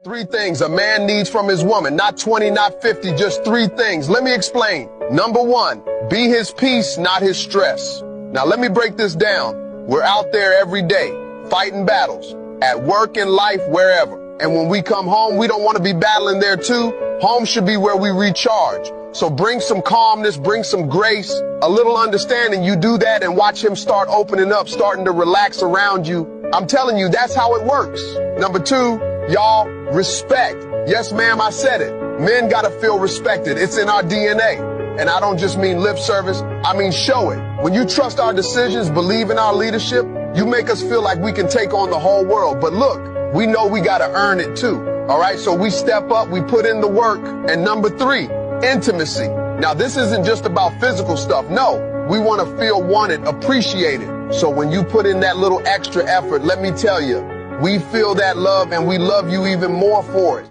3 things a man needs from his woman, not 20, not 50, just 3 things. Let me explain. Number 1, be his peace, not his stress. Now let me break this down. We're out there every day, fighting battles, at work, in life, wherever. And when we come home, we don't want to be battling there too. Home should be where we recharge. So bring some calmness, bring some grace, a little understanding. You do that and watch him start opening up, starting to relax around you. I'm telling you, that's how it works. Number 2, y'all, respect. Yes, ma'am, I said it. Men gotta feel respected. It's in our DNA. And I don't just mean lip service, I mean show it. When you trust our decisions, believe in our leadership, you make us feel like we can take on the whole world. But look, we know we gotta earn it too. All right, so we step up, we put in the work. And number 3, intimacy. Now, this isn't just about physical stuff. No, we want to feel wanted, appreciated. So when you put in that little extra effort, let me tell you, we feel that love and we love you even more for it.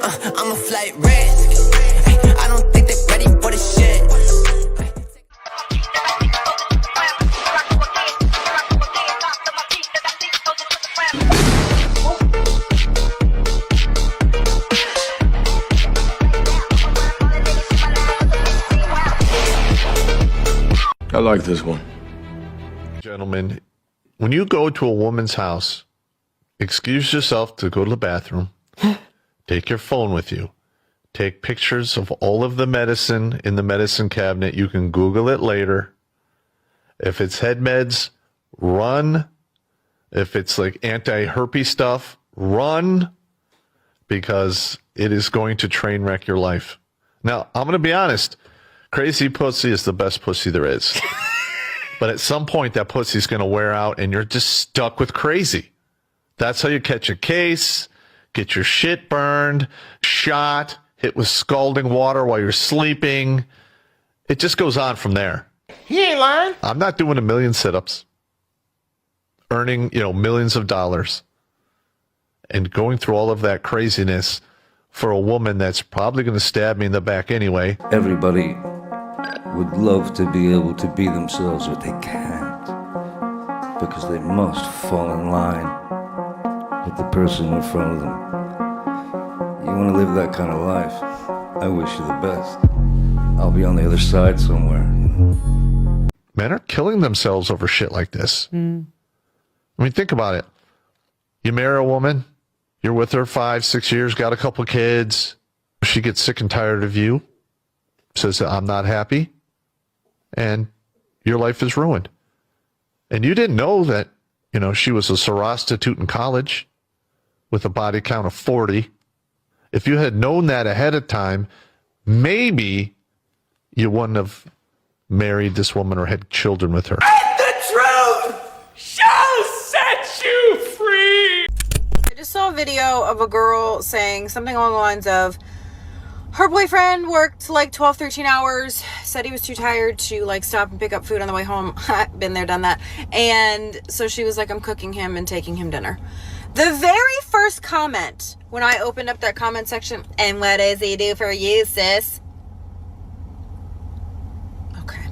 I'm a flight risk. I don't think they're ready for the shit. I like this one. Gentlemen, when you go to a woman's house, excuse yourself to go to the bathroom, take your phone with you, take pictures of all of the medicine in the medicine cabinet. You can Google it later. If it's head meds, run. If it's like anti-herpes stuff, run, because it is going to train wreck your life. Now, I'm going to be honest. Crazy pussy is the best pussy there is. But at some point, that pussy's going to wear out and you're just stuck with crazy. That's how you catch a case, get your shit burned, shot, hit with scalding water while you're sleeping. It just goes on from there. He ain't lying. I'm not doing a million sit-ups, earning, millions of dollars, and going through all of that craziness for a woman that's probably going to stab me in the back anyway. Everybody would love to be able to be themselves, but they can't, because they must fall in line with the person in front of them. You want to live that kind of life, I wish you the best. I'll be on the other side somewhere. Men are killing themselves over shit like this. I mean, think about it. You marry a woman, you're with her 5-6 years, got a couple kids. She gets sick and tired of you, says, I'm not happy, and your life is ruined. And you didn't know that, she was a sorostitute in college with a body count of 40. If you had known that ahead of time, maybe you wouldn't have married this woman or had children with her. And the truth shall set you free. I just saw a video of a girl saying something along the lines of her boyfriend worked like 12, 13 hours, said he was too tired to stop and pick up food on the way home. Been there, done that. And so she was like, I'm cooking him and taking him dinner. The very first comment when I opened up that comment section, and what does he do for you, sis? Okay.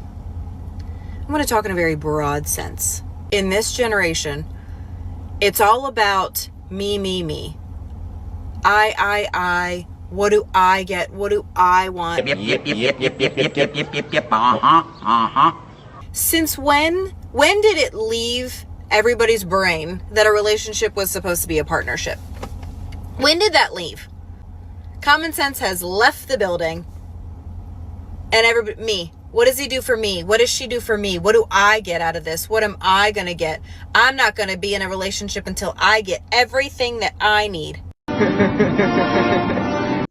I'm going to talk in a very broad sense. In this generation, it's all about me. I. What do I get? What do I want? Since when did it leave everybody's brain that a relationship was supposed to be a partnership? When did that leave? Common sense has left the building. And everybody, me. What does he do for me? What does she do for me? What do I get out of this? What am I going to get? I'm not going to be in a relationship until I get everything that I need.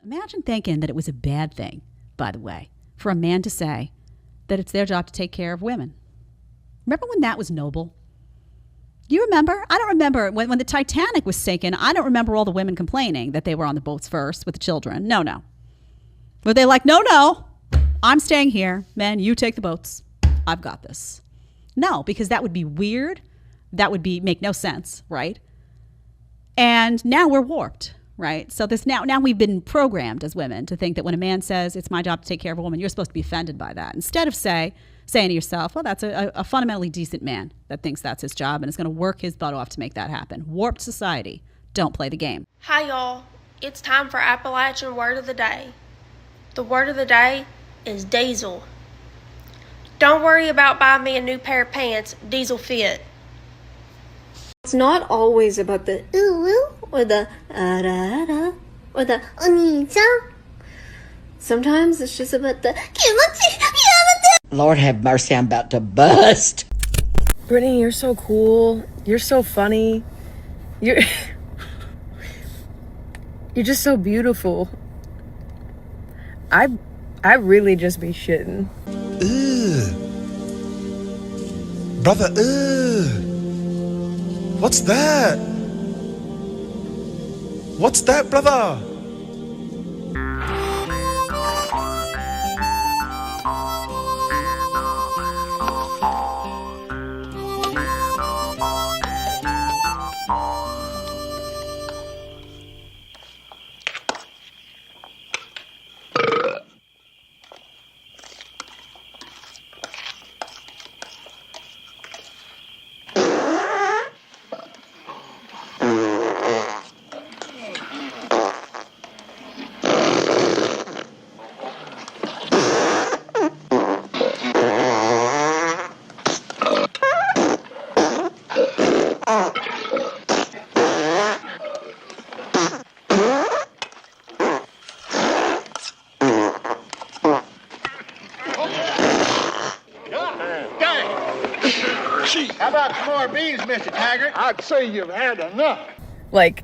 Imagine thinking that it was a bad thing, by the way, for a man to say that it's their job to take care of women. Remember when that was noble? You remember? I don't remember. When the Titanic was sinking, I don't remember all the women complaining that they were on the boats first with the children. No. Were they like, no, I'm staying here. Men, you take the boats. I've got this. No, because that would be weird. That would make no sense, right? And now we're warped, right? So this now we've been programmed as women to think that when a man says it's my job to take care of a woman, you're supposed to be offended by that. Instead of say, saying to yourself, well, that's a fundamentally decent man that thinks that's his job and is going to work his butt off to make that happen. Warped society. Don't play the game. Hi, y'all. It's time for Appalachian Word of the Day. The word of the day is diesel. Don't worry about buying me a new pair of pants. Diesel fit. It's not always about the ooh or the da or the onita. Sometimes it's just about the Lord have mercy, I'm about to bust. Brittany, you're so cool. You're so funny. You're just so beautiful. I really just be shitting. Brother, what's that? What's that, brother? How about some more beans, Mr. Taggart? I'd say you've had enough. Like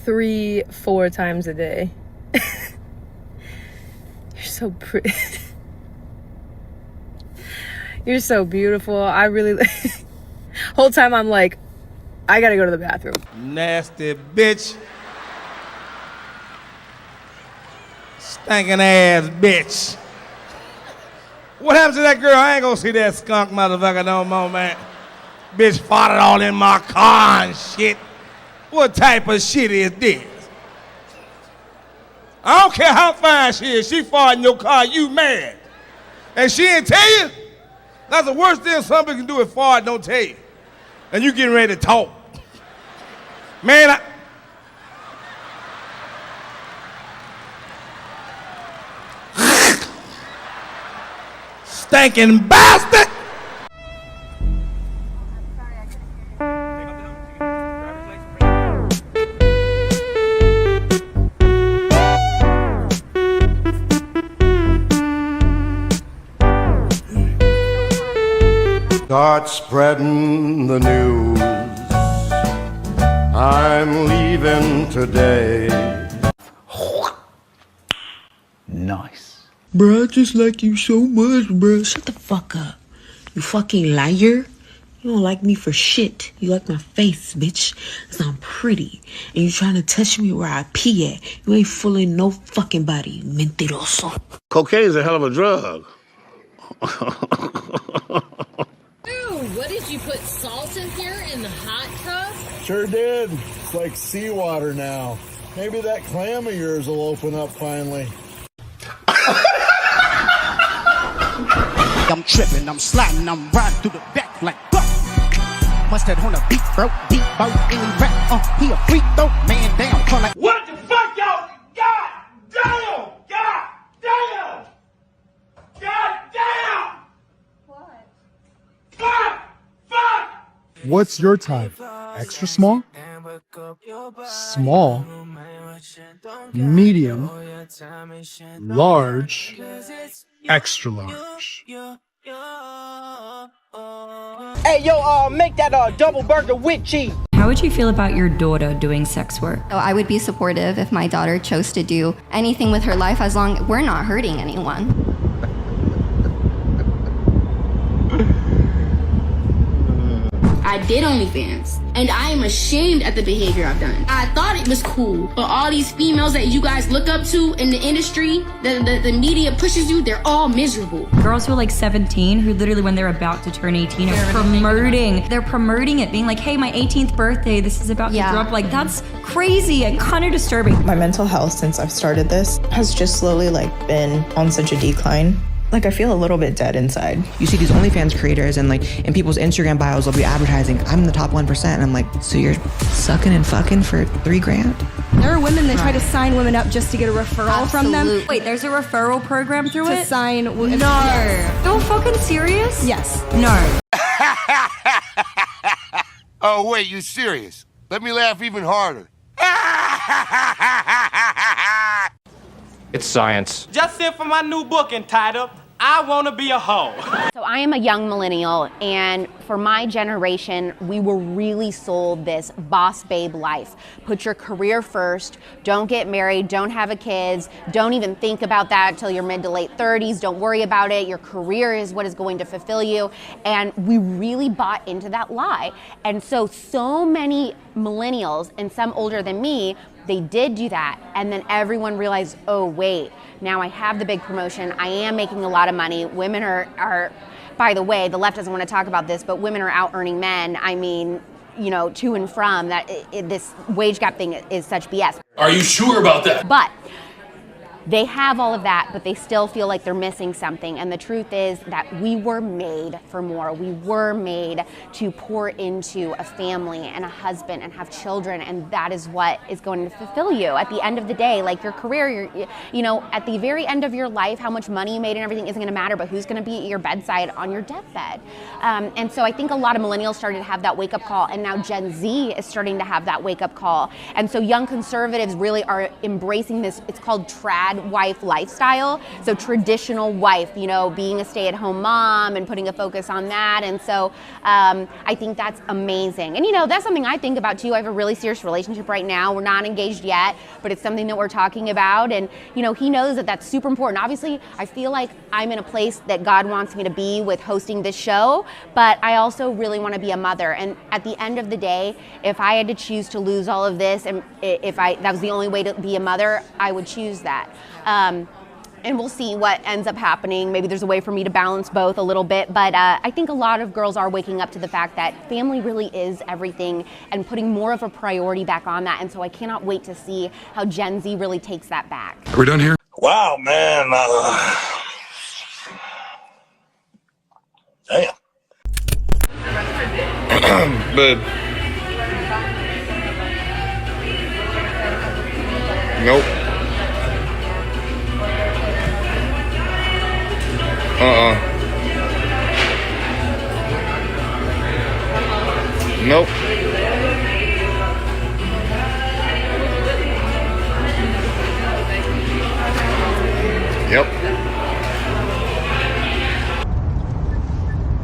3-4 times a day. You're so pretty. You're so beautiful. I really... Whole time I'm like, I gotta go to the bathroom. Nasty bitch. Stinking ass bitch. What happened to that girl? I ain't gonna see that skunk motherfucker no more, man. Bitch farted all in my car and shit. What type of shit is this? I don't care how fine she is. She farted in your car, you mad. And she didn't tell you? That's the worst thing somebody can do is fart, don't tell you. And you getting ready to talk. Man, stinking bastard! Start spreading the news. I'm leaving today. Nice. Bruh, I just like you so much, bruh. Shut the fuck up. You fucking liar. You don't like me for shit. You like my face, bitch. Cause I'm pretty. And you trying to touch me where I pee at. You ain't fooling no fucking body, mentiroso. Cocaine's a hell of a drug. Dude, what did you put salt in here in the hot tub? Sure did. It's like seawater now. Maybe that clam of yours will open up finally. I'm tripping, I'm sliding, I'm riding through the back like fuck. Must have on a beat, bro, deep boat, any rap, he a freak though, man down, call like What the fuck, y'all? God damn! God damn! God damn! What? Fuck! Fuck! What's your type? Extra small? Small? Medium? Large? Extra large? Hey, yo, make that double burger with cheese. How would you feel about your daughter doing sex work? So I would be supportive if my daughter chose to do anything with her life as long as we're not hurting anyone. I did OnlyFans, and I am ashamed at the behavior I've done. I thought it was cool, but all these females that you guys look up to in the industry, the media pushes you, they're all miserable. Girls who are like 17, who literally when they're about to turn 18 are promoting it, being like, hey, my 18th birthday, this is about to drop. Like, that's crazy and kind of disturbing. My mental health since I've started this has just slowly been on such a decline. Like, I feel a little bit dead inside. You see these OnlyFans creators and like in people's Instagram bios, they'll be advertising, I'm in the top 1%. And I'm like, so you're sucking and fucking for $3,000? There are women that try to sign women up just to get a referral from them. Wait, there's a referral program through To it? sign. No. Yes. No fucking serious? Yes. No. Oh, wait, you serious? Let me laugh even harder. It's science. Just sent for my new book entitled, I Wanna Be a Hoe. So I am a young millennial, and for my generation, we were really sold this boss babe life. Put your career first, don't get married, don't have kids, don't even think about that till your mid to late 30s, don't worry about it, your career is what is going to fulfill you. And we really bought into that lie. And so many millennials, and some older than me, they did do that, and then everyone realized, oh wait, now I have the big promotion, I am making a lot of money, women are by the way, the left doesn't want to talk about this, but women are out earning men. I mean, you know, to and from, that this wage gap thing is such BS. Are you sure about that? But they have all of that, but they still feel like they're missing something. And the truth is that we were made for more. We were made to pour into a family and a husband and have children, and that is what is going to fulfill you. At the end of the day, like your career, you know, at the very end of your life, how much money you made and everything isn't going to matter, but who's going to be at your bedside on your deathbed. And so I think a lot of millennials started to have that wake-up call, and now Gen Z is starting to have that wake-up call. And so young conservatives really are embracing this, it's called trad wife lifestyle. So traditional wife, you know, being a stay-at-home mom and putting a focus on that. And so I think that's amazing. And you know, that's something I think about too. I have a really serious relationship right now. We're not engaged yet, but it's something that we're talking about. And you know, he knows that that's super important. Obviously, I feel like I'm in a place that God wants me to be with hosting this show, but I also really want to be a mother. And at the end of the day, if I had to choose to lose all of this, and if that was the only way to be a mother, I would choose that. And we'll see what ends up happening. Maybe there's a way for me to balance both a little bit, but I think a lot of girls are waking up to the fact that family really is everything and putting more of a priority back on that. And so I cannot wait to see how Gen Z really takes that back. Are we done here? Wow, man. Damn. Babe. Nope. Nope. Yep.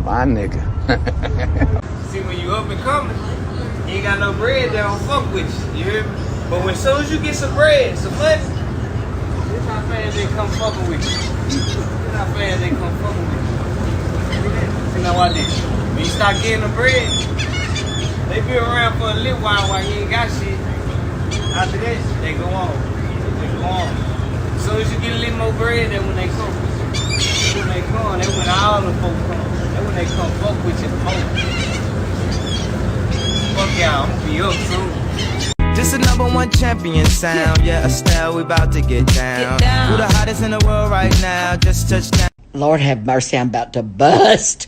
My nigga. See, when you up and coming, you ain't got no bread, they don't fuck with you. You hear me? But when soon as you get some bread, some money, this how fans they come fucking with you. This how fans they come fucking with you. See, now watch this. When you start getting the bread, they be around for a little while you ain't got shit. After that, they go on. They go on. As soon as you get a little more bread, that's when they come. That's when they come. That's when all the folks come. That's when they come fuck with you the most. Fuck y'all, I'm gonna be up soon. This is #1 champion sound. Yeah, Estelle, we about to get down. Who the hottest in the world right now? Just touch down. Lord have mercy, I'm about to bust.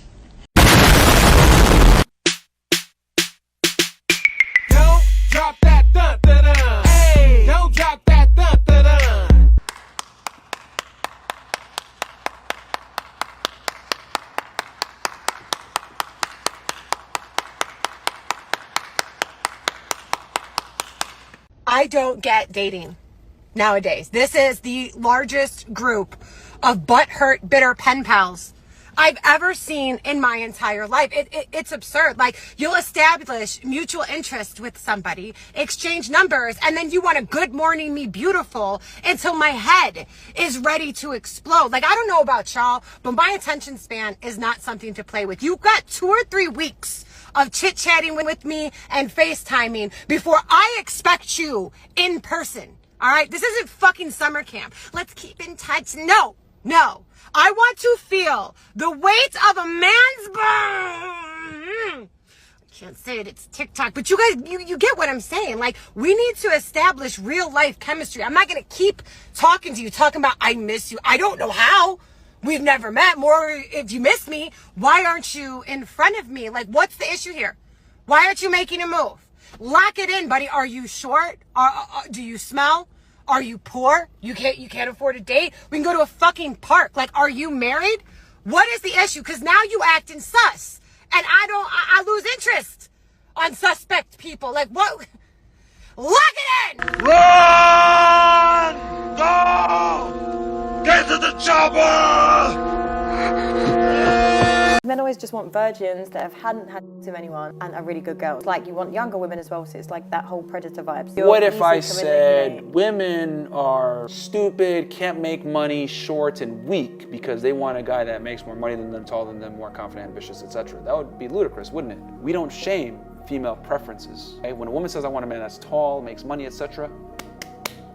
Don't drop that dun-dun-dun. Hey, don't drop that dun-dun-dun. I don't get dating nowadays. This is the largest group of butthurt, bitter pen pals I've ever seen in my entire life. It's absurd. Like, you'll establish mutual interest with somebody, exchange numbers, and then you want to good morning me beautiful until my head is ready to explode. Like, I don't know about y'all, but my attention span is not something to play with. You've got 2 or 3 weeks of chit-chatting with me and FaceTiming before I expect you in person. All right? This isn't fucking summer camp. Let's keep in touch. No. I want to feel the weight of a man's bone. Can't say it, it's TikTok, but you guys, you get what I'm saying. Like, we need to establish real life chemistry. I'm not going to keep talking to you, talking about I miss you. I don't know how. we've never met. More if you miss me, why aren't you in front of me? Like, what's the issue here? Why aren't you making a move? Lock it in, buddy. Are you short? Do you smell? Are you poor? You can't afford a date? We can go to a fucking park. Like, are you married? What is the issue? Because now you acting sus. And I lose interest on suspect people. Like, what? Lock it in! Run! Go! Get to the chopper! Men always just want virgins that hadn't had to anyone and are really good girls. Like, you want younger women as well, so it's like that whole predator vibes. What if I said women are stupid, can't make money, short, and weak because they want a guy that makes more money than them, taller than them, more confident, ambitious, etc.? That would be ludicrous, wouldn't it? We don't shame female preferences. Okay? When a woman says, I want a man that's tall, makes money, etc.,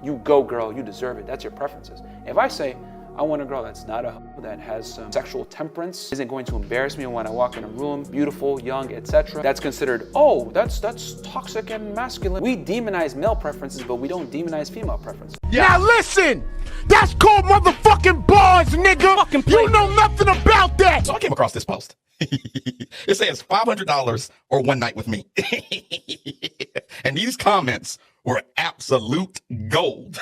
you go, girl, you deserve it. That's your preferences. If I say, I want a girl that's not a hoe, that has some sexual temperance, isn't going to embarrass me when I walk in a room, beautiful, young, etc. That's considered, oh, that's toxic and masculine. We demonize male preferences, but we don't demonize female preferences. Now listen, that's called motherfucking bars, nigga. You know nothing about that. So I came across this post. It says $500 or one night with me. And these comments were absolute gold.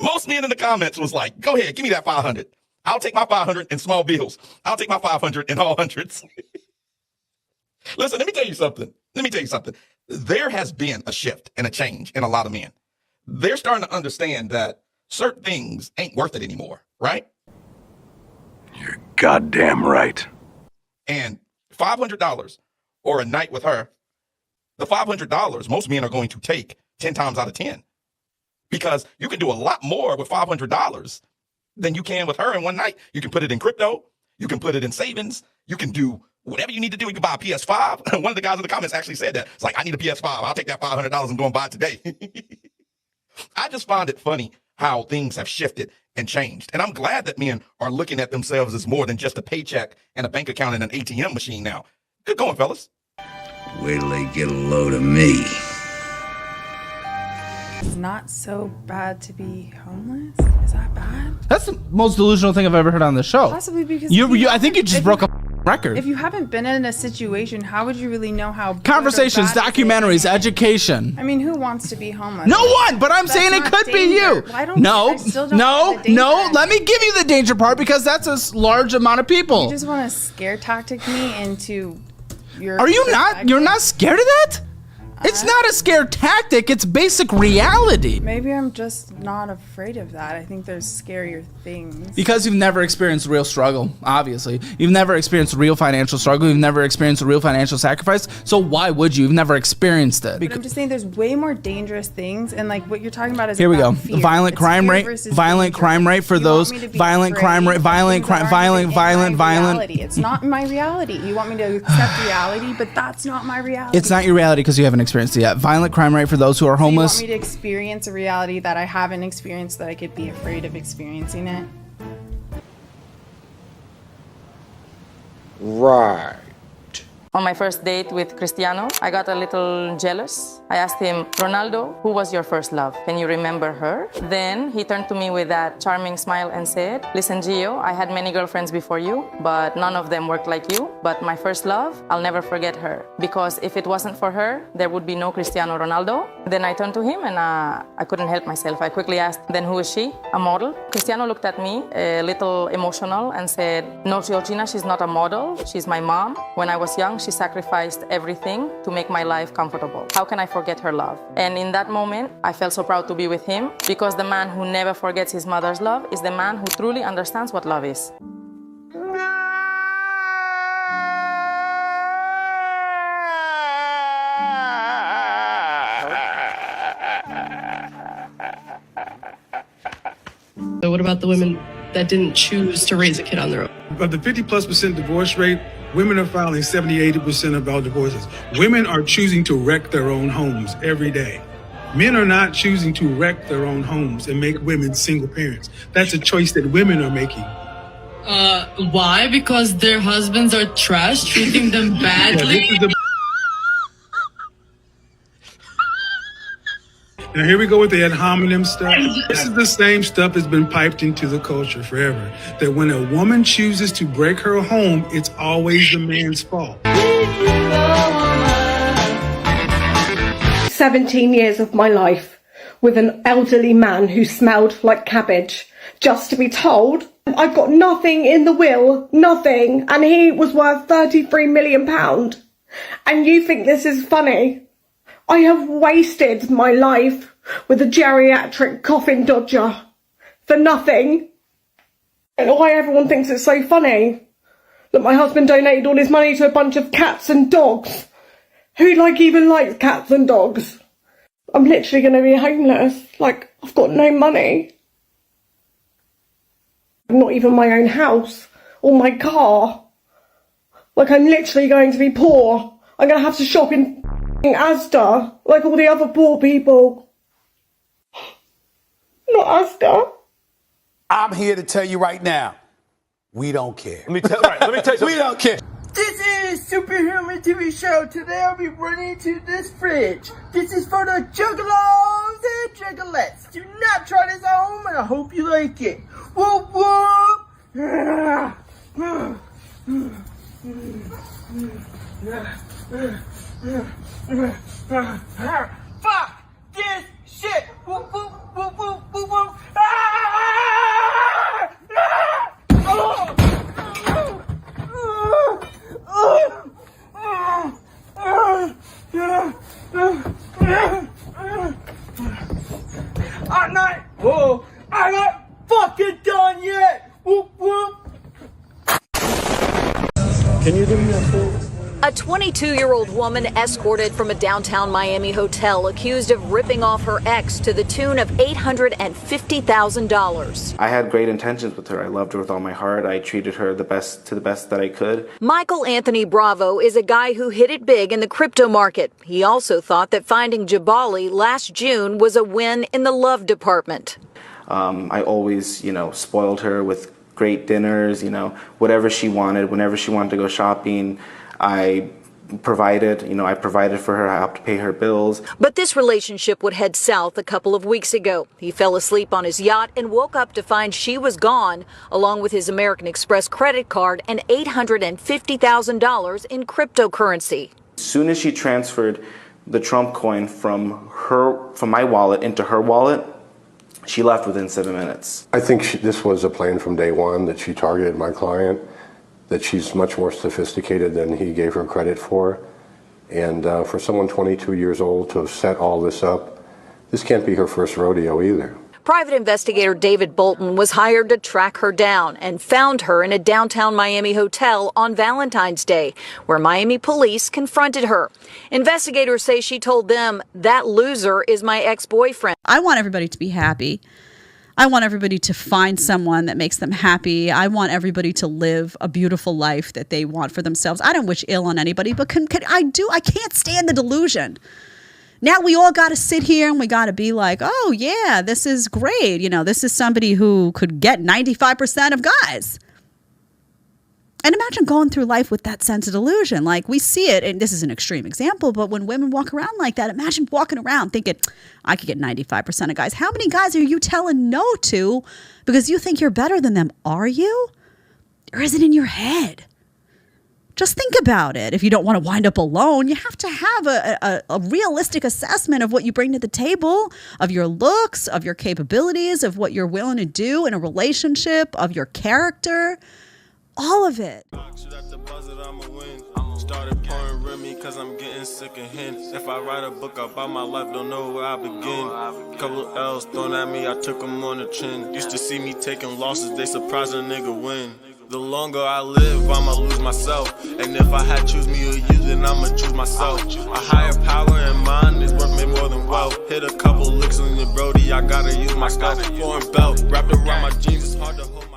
Most men in the comments was like, go ahead, give me that 500. I'll take my 500 in small bills. I'll take my 500 in all hundreds. Listen, let me tell you something. There has been a shift and a change in a lot of men. They're starting to understand that certain things ain't worth it anymore, right? You're goddamn right. And $500 or a night with her, the $500 most men are going to take 10 times out of 10. Because you can do a lot more with $500 than you can with her in one night. You can put it in crypto. You can put it in savings. You can do whatever you need to do. You can buy a PS5. One of the guys in the comments actually said that. It's like, I need a PS5. I'll take that $500 and go and buy it today. I just find it funny how things have shifted and changed. And I'm glad that men are looking at themselves as more than just a paycheck and a bank account and an ATM machine now. Good going, fellas. Wait till they get a load of me. It's not so bad to be homeless. Is that bad? That's the most delusional thing I've ever heard on this show. Possibly because I think you just broke a record. If you haven't been in a situation, how would you really know how? Conversations, documentaries, education. I mean, who wants to be homeless? No one, but I'm saying it could be you. No. Let me give you the danger part because that's a large amount of people. You just want to scare tactic me into your. Are you not? You're not scared of that? It's not a scare tactic, it's basic reality. Maybe I'm just not afraid of that. I think there's scarier things. Because you've never experienced real struggle, obviously. You've never experienced real financial struggle. You've never experienced a real financial sacrifice. So why would you? You've never experienced it. But I'm just saying there's way more dangerous things. And like what you're talking about is here we go. Fear. Violent crime rate for those. Violent crime rate. It's not my reality. You want me to accept reality, but that's not my reality. It's not your reality because you haven't experienced it yet. Violent crime rate for those who are homeless. So you want me to experience a reality that I haven't experienced, that I could be afraid of experiencing it? Right. On my first date with Cristiano, I got a little jealous. I asked him, Ronaldo, who was your first love? Can you remember her? Then he turned to me with that charming smile and said, listen, Gio, I had many girlfriends before you, but none of them worked like you. But my first love, I'll never forget her. Because if it wasn't for her, there would be no Cristiano Ronaldo. Then I turned to him and I couldn't help myself. I quickly asked, then who is she? A model? Cristiano looked at me, a little emotional, and said, no, Georgina, she's not a model. She's my mom. When I was young, she sacrificed everything to make my life comfortable. How can I forget her love? And in that moment, I felt so proud to be with him because the man who never forgets his mother's love is the man who truly understands what love is. So what about the women that didn't choose to raise a kid on their own? Of the 50+% divorce rate, women are filing 70-80% of all divorces. Women are choosing to wreck their own homes every day. Men are not choosing to wreck their own homes and make women single parents. That's a choice that women are making. Why? Because their husbands are trash, treating them badly? Now here we go with the ad hominem stuff. This is the same stuff that's been piped into the culture forever. That when a woman chooses to break her home, it's always the man's fault. 17 years of my life with an elderly man who smelled like cabbage, just to be told I've got nothing in the will, nothing, and he was worth £33 million. And you think this is funny? I have wasted my life with a geriatric coffin dodger for nothing. And why everyone thinks it's so funny that my husband donated all his money to a bunch of cats and dogs. Who even likes cats and dogs? I'm literally going to be homeless. Like, I've got no money. Not even my own house or my car. Like, I'm literally going to be poor. I'm going to have to shop in Asda like all the other poor people. Not Asda. I'm here to tell you right now, we don't care. Let me tell you something. We don't care. This is Superhuman TV show. Today I'll be running to this fridge. This is for the juggalos and juggalettes. Do not try this at home, and I hope you like it. Whoop whoop. Fuck this shit. Whoop whoop whoop whoop whoop whoop. I'm not fucking done yet. Whoop whoop. Can you do me a favor? A 22-year-old woman escorted from a downtown Miami hotel accused of ripping off her ex to the tune of $850,000. I had great intentions with her. I loved her with all my heart. I treated her to the best that I could. Michael Anthony Bravo is a guy who hit it big in the crypto market. He also thought that finding Jabali last June was a win in the love department. I always, spoiled her with great dinners, whatever she wanted, whenever she wanted to go shopping. I provided for her. I helped pay her bills. But this relationship would head south a couple of weeks ago. He fell asleep on his yacht and woke up to find she was gone, along with his American Express credit card and $850,000 in cryptocurrency. As soon as she transferred the Trump coin from my wallet into her wallet, she left within 7 minutes. I think this was a plan from day one, that she targeted my client, that she's much more sophisticated than he gave her credit for. And for someone 22 years old to have set all this up, this can't be her first rodeo either. Private investigator David Bolton was hired to track her down and found her in a downtown Miami hotel on Valentine's Day, where Miami police confronted her. Investigators say she told them, "That loser is my ex-boyfriend." I want everybody to be happy. I want everybody to find someone that makes them happy. I want everybody to live a beautiful life that they want for themselves. I don't wish ill on anybody, but I can't stand the delusion. Now we all got to sit here and we got to be like, oh yeah, this is great. This is somebody who could get 95% of guys. And imagine going through life with that sense of delusion. Like, we see it, and this is an extreme example, but when women walk around like that, imagine walking around thinking, I could get 95% of guys. How many guys are you telling no to because you think you're better than them? Are you? Or is it in your head? Just think about it. If you don't want to wind up alone, you have to have a realistic assessment of what you bring to the table, of your looks, of your capabilities, of what you're willing to do in a relationship, of your character. All of it. Started pouring Remy cause I'm getting sick of hints. If I write a book about my life, don't know where I begin. Couple L's thrown at me, I took them on the chin. Used to see me taking losses, they surprised a nigga win. The longer I live, I'ma lose myself. And if I had choose me or you, then I'ma choose myself. A higher power in mind is worth me more than wealth. Hit a couple licks on your Brody, I gotta use my stuff. Foreign belt wrapped around my jeans, it's hard to hold my